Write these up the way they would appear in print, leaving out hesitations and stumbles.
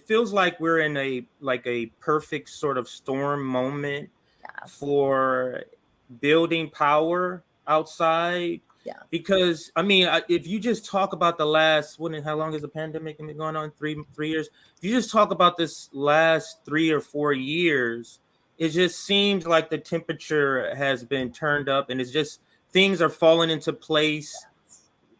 it feels like we're in a perfect sort of storm moment Yes. for building power outside. Yeah. Because I mean, if you just talk about the last, how long has the pandemic been going on? Three years. If you just talk about this last 3 or 4 years, it just seems like the temperature has been turned up, and it's just things are falling into place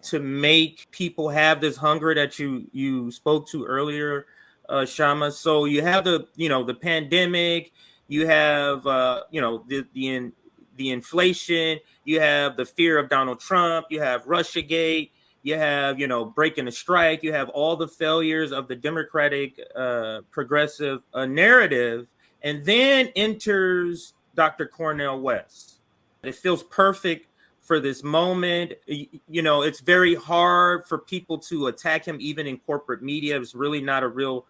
to make people have this hunger that you spoke to earlier, Kshama. So you have the pandemic, you have the inflation, you have the fear of Donald Trump, you have Russiagate, you have breaking the strike, you have all the failures of the Democratic progressive narrative, and then enters Dr. Cornel West. It feels perfect for this moment. It's very hard for people to attack him, even in corporate media. It's really not a real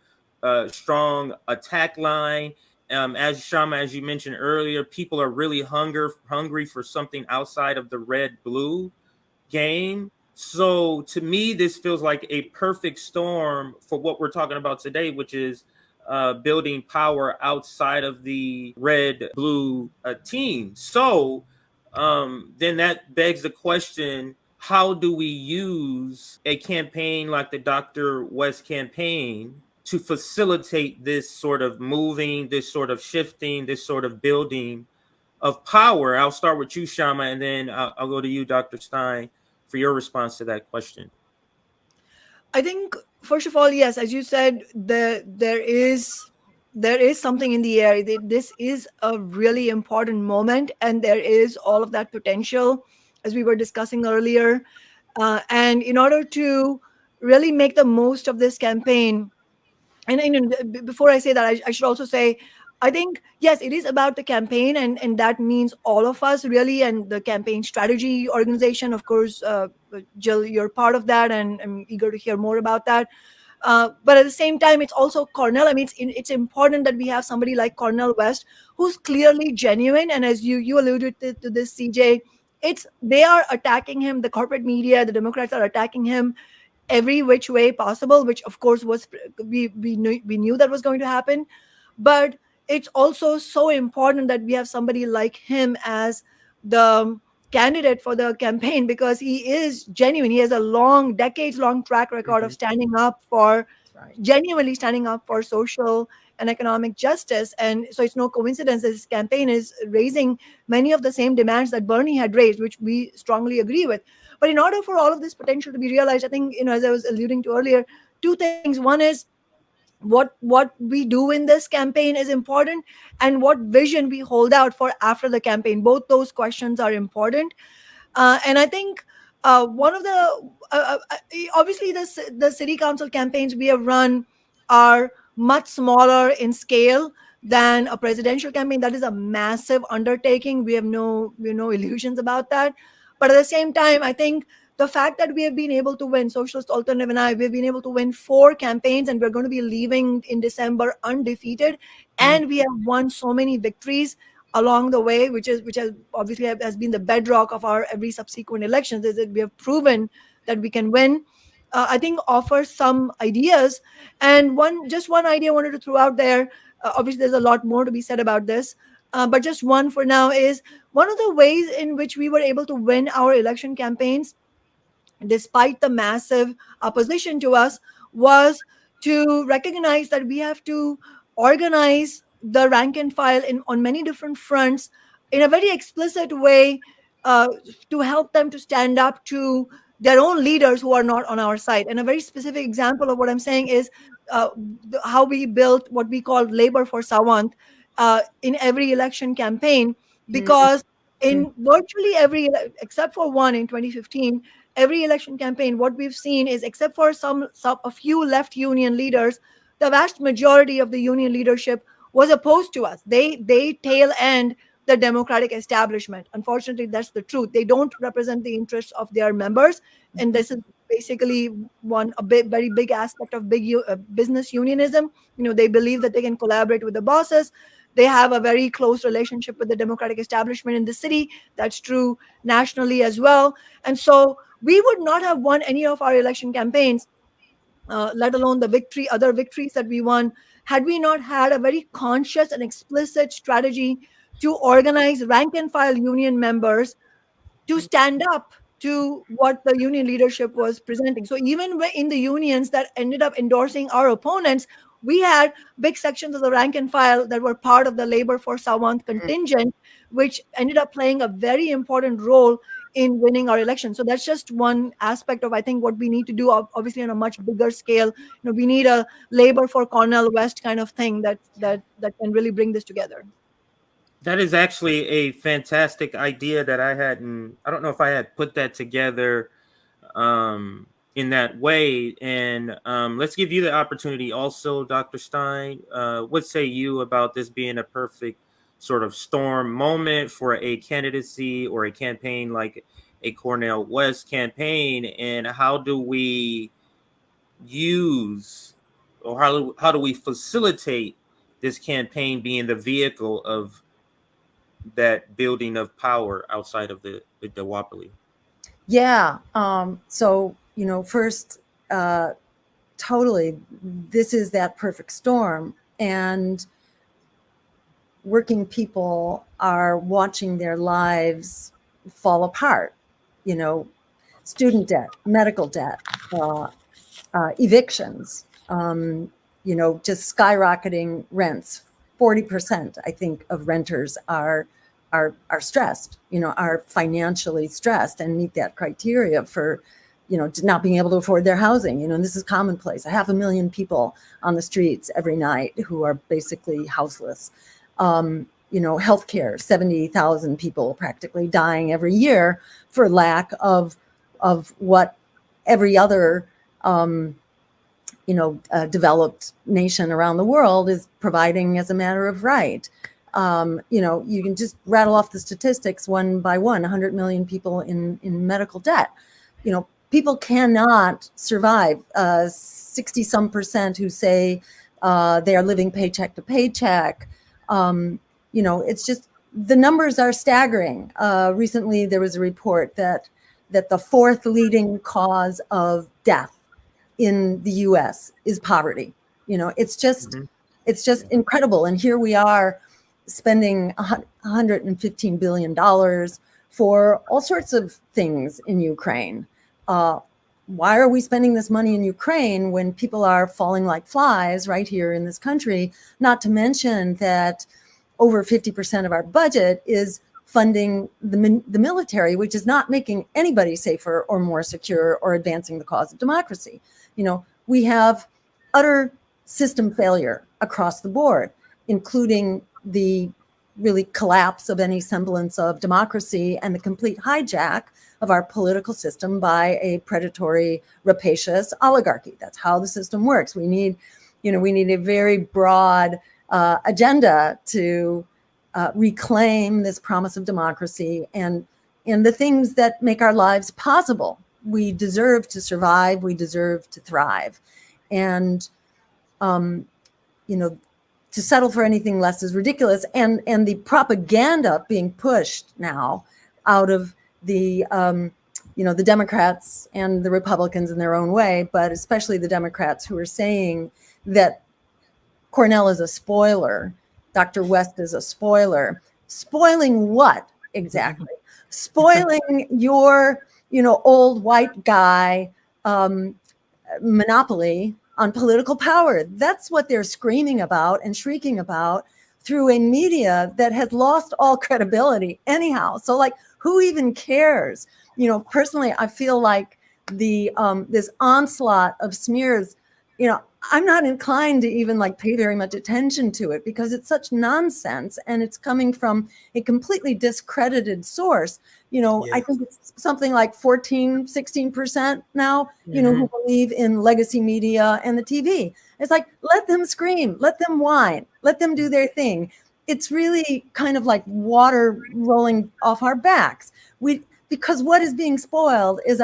strong attack line. As Kshama, as you mentioned earlier, people are really hungry for something outside of the red-blue game. So to me, this feels like a perfect storm for what we're talking about today, which is building power outside of the red-blue team. So then that begs the question, how do we use a campaign like the Dr. West campaign to facilitate this sort of moving, this sort of shifting, this sort of building of power? I'll start with you, Kshama, and then I'll go to you, Dr. Stein, for your response to that question. I think, first of all, yes, as you said, there is something in the air. This is a really important moment, and there is all of that potential, as we were discussing earlier. And in order to really make the most of this campaign, and before I say that, I should also say, I think, yes, it is about the campaign, and that means all of us really, and the campaign strategy organization, of course. Jill, you're part of that, and I'm eager to hear more about that. But at the same time, it's also Cornel. I mean, it's important that we have somebody like Cornel West, who's clearly genuine. And as you alluded to this, CJ, they are attacking him. The corporate media, the Democrats are attacking him every which way possible, which of course was we knew that was going to happen. But it's also so important that we have somebody like him as the candidate for the campaign, because he is genuine. He has a long, decades long track record of standing up for, genuinely standing up for social and economic justice. And so it's no coincidence that this campaign is raising many of the same demands that Bernie had raised, which we strongly agree with. But in order for all of this potential to be realized, I think, as I was alluding to earlier, two things. One is what we do in this campaign is important, and what vision we hold out for after the campaign. Both those questions are important. And I think one of the obviously the city council campaigns we have run are much smaller in scale than a presidential campaign. That is a massive undertaking. We have no illusions about that. But at the same time, I think the fact that we have been able to win, Socialist Alternative and I, we've been able to win 4 campaigns, and we're going to be leaving in December undefeated, and we have won so many victories along the way, which has obviously has been the bedrock of our every subsequent elections, is that we have proven that we can win. I think offers some ideas, and one idea I wanted to throw out there. Obviously, there's a lot more to be said about this, but just one for now is one of the ways in which we were able to win our election campaigns, despite the massive opposition to us, was to recognize that we have to organize the rank and file on many different fronts in a very explicit way, to help them to stand up to their own leaders who are not on our side. And a very specific example of what I'm saying is how we built what we call Labor for Sawant in every election campaign, because in virtually every, except for one in 2015, every election campaign, what we've seen is, except for a few left union leaders, the vast majority of the union leadership was opposed to us. They tail end the Democratic establishment. Unfortunately, that's the truth. They don't represent the interests of their members, and this is basically very big aspect of business unionism. They believe that they can collaborate with the bosses. They have a very close relationship with the Democratic establishment in the city. That's true nationally as well. And so we would not have won any of our election campaigns let alone the other victories that we won, had we not had a very conscious and explicit strategy to organize rank and file union members to stand up to what the union leadership was presenting. So even in the unions that ended up endorsing our opponents, we had big sections of the rank and file that were part of the Labor for Sawant contingent, which ended up playing a very important role in winning our election. So that's just one aspect of, I think, what we need to do, obviously on a much bigger scale. We need a Labor for Cornell West kind of thing that can really bring this together. That is actually a fantastic idea that I don't know if I had put that together in that way. And let's give you the opportunity also, Dr. Stein. What say you about this being a perfect sort of storm moment for a candidacy or a campaign like a Cornell West campaign? And how do we use, or how do we facilitate this campaign being the vehicle of that building of power outside of the duopoly? Yeah. So, first, totally, this is that perfect storm. And working people are watching their lives fall apart. Student debt, medical debt, evictions, just skyrocketing rents. 40%, I think, of renters are stressed, are financially stressed and meet that criteria for, not being able to afford their housing. And this is commonplace. 500,000 people on the streets every night who are basically houseless. Healthcare, 70,000 people practically dying every year for lack of what every other developed nation around the world is providing as a matter of right. You can just rattle off the statistics one by one. 100 million people in medical debt. People cannot survive. 60-some% who say they are living paycheck to paycheck. It's just, the numbers are staggering. Recently, there was a report that the fourth leading cause of death in the U.S. is poverty. It's just incredible. And here we are spending $115 billion for all sorts of things in Ukraine. Why are we spending this money in Ukraine when people are falling like flies right here in this country? Not to mention that over 50% of our budget is funding the military, which is not making anybody safer or more secure or advancing the cause of democracy. We have utter system failure across the board, including the really collapse of any semblance of democracy and the complete hijack of our political system by a predatory, rapacious oligarchy. That's how the system works. We need a very broad agenda to reclaim this promise of democracy and the things that make our lives possible. We deserve to survive. We deserve to thrive. And, to settle for anything less is ridiculous. And the propaganda being pushed now out of the Democrats and the Republicans in their own way, but especially the Democrats who are saying that Cornell is a spoiler, Dr. West is a spoiler. Spoiling what exactly? Spoiling your, old white guy monopoly on political power. That's what they're screaming about and shrieking about through a media that has lost all credibility anyhow. So who even cares? Personally, I feel like this onslaught of smears, I'm not inclined to even pay very much attention to it because it's such nonsense and it's coming from a completely discredited source. I think it's something like 14-16% now, who believe in legacy media and the TV. It's let them scream, let them whine, let them do their thing. It's really kind of like water rolling off our backs. Because what is being spoiled is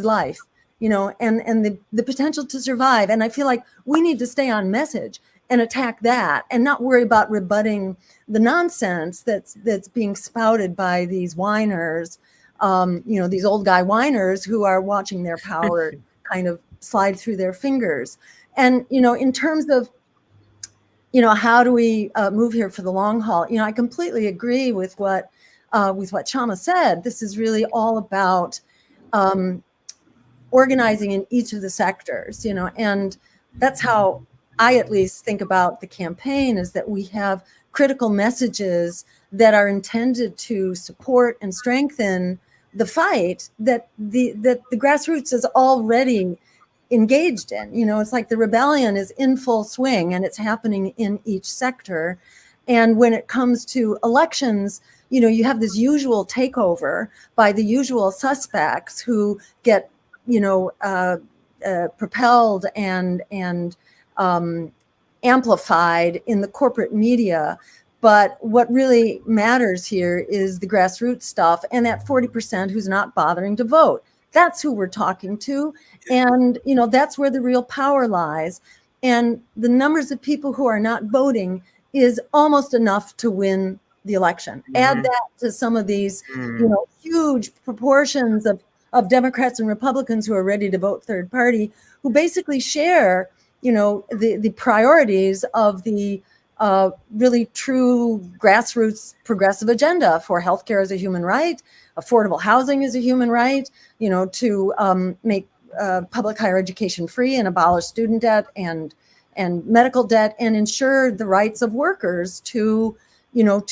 life. And the potential to survive. And I feel like we need to stay on message and attack that and not worry about rebutting the nonsense that's being spouted by these whiners, these old guy whiners who are watching their power kind of slide through their fingers. And, in terms of, how do we move here for the long haul? I completely agree with what Kshama said. This is really all about organizing in each of the sectors, and that's how I at least think about the campaign, is that we have critical messages that are intended to support and strengthen the fight that the grassroots is already engaged in. It's like the rebellion is in full swing and it's happening in each sector. And when it comes to elections, you have this usual takeover by the usual suspects who get propelled and amplified in the corporate media. But what really matters here is the grassroots stuff, and that 40% who's not bothering to vote. That's who we're talking to. And, that's where the real power lies. And the numbers of people who are not voting is almost enough to win the election. Mm-hmm. Add that to some of these, huge proportions of Democrats and Republicans who are ready to vote third party, who basically share, the priorities of the really true grassroots progressive agenda for healthcare as a human right, affordable housing as a human right, to make public higher education free and abolish student debt and medical debt, and ensure the rights of workers to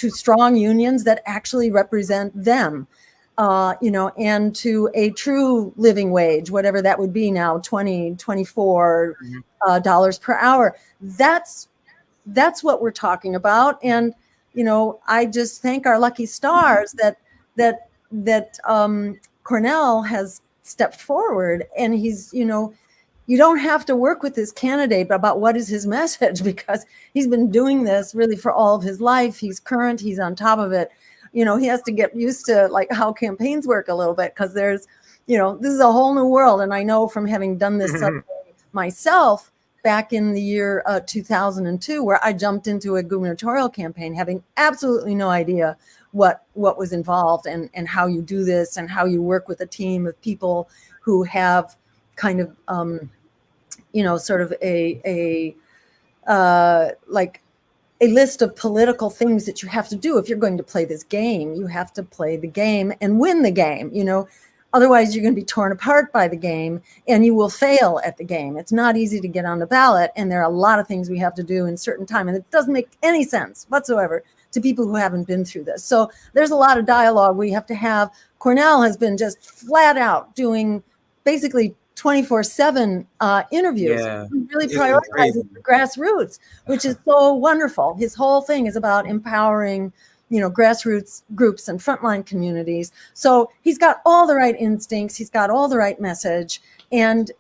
strong unions that actually represent them. And to a true living wage, whatever that would be now, $20, $24 dollars per hour. That's what we're talking about. And, I just thank our lucky stars that Cornell has stepped forward, and he's, you don't have to work with this candidate about what is his message, because he's been doing this really for all of his life. He's current, he's on top of it. He has to get used to like how campaigns work a little bit, because there's, this is a whole new world. And I know from having done this myself back in the year 2002, where I jumped into a gubernatorial campaign, having absolutely no idea what was involved and how you do this and how you work with a team of people who have kind of, sort of a list of political things that you have to do. If you're going to play this game, you have to play the game and win the game, otherwise you're going to be torn apart by the game and you will fail at the game. It's not easy to get on the ballot. And there are a lot of things we have to do in certain time. And it doesn't make any sense whatsoever to people who haven't been through this. So there's a lot of dialogue we have to have. Cornell has been just flat out doing basically 24/7 interviews. Yeah. He really prioritizes the grassroots, which is so wonderful. His whole thing is about empowering, grassroots groups and frontline communities. So he's got all the right instincts. He's got all the right message. And,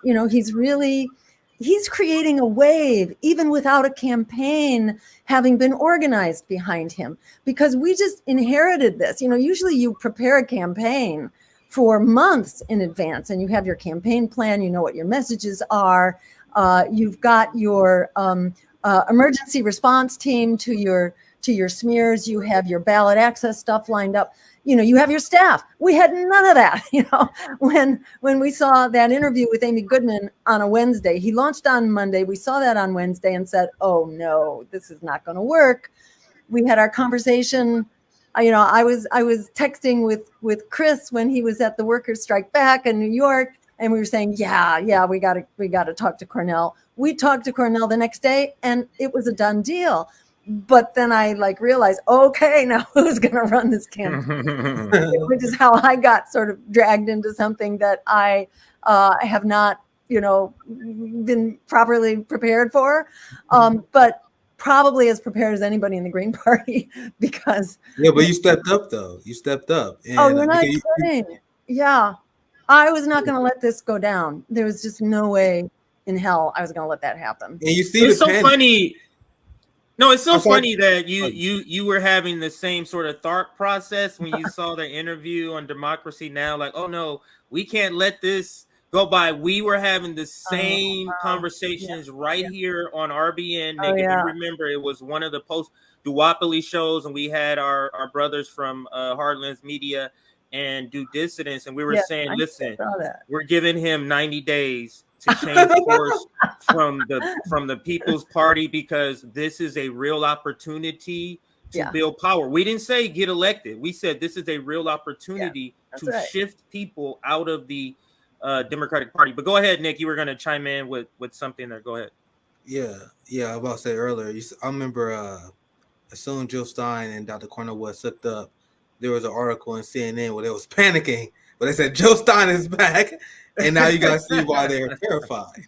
he's creating a wave, even without a campaign having been organized behind him, because we just inherited this. Usually you prepare a campaign for months in advance, and you have your campaign plan, what your messages are. You've got your emergency response team to your smears. You have your ballot access stuff lined up. You have your staff. We had none of that. When we saw that interview with Amy Goodman on a Wednesday, he launched on Monday. We saw that on Wednesday and said, oh no, this is not going to work. We had our conversation. I was texting with Chris when he was at the Workers Strike Back in New York, and we were saying, yeah, we got to talk to Cornell. We talked to Cornell the next day, and it was a done deal. But then I realized, okay, now who's going to run this campaign? Which is how I got sort of dragged into something that I have not, been properly prepared for. But probably as prepared as anybody in the Green Party, because but you stepped up though. You stepped up. And, you're not kidding. Yeah, I was not going to let this go down. There was just no way in hell I was going to let that happen. And you see, it's so funny. No, it's so funny that you were having the same sort of thought process when you saw the interview on Democracy Now. Like, oh no, we can't let this go by. We were having the same conversations here on RBN. Nick, if you remember, it was one of the post-duopoly shows, and we had our brothers from Heartlands Media and Do Dissidents, and we were saying, listen, we're giving him 90 days to change course from the People's Party, because this is a real opportunity to build power. We didn't say get elected. We said this is a real opportunity to shift people out of the Democratic Party. But go ahead, Nick. You were going to chime in with something there. Go ahead. Yeah. I was about to say earlier. I remember as soon as Jill Stein and Dr. Cornel was hooked up, there was an article in CNN where they was panicking, but they said Jill Stein is back, and now you guys see why they're terrified.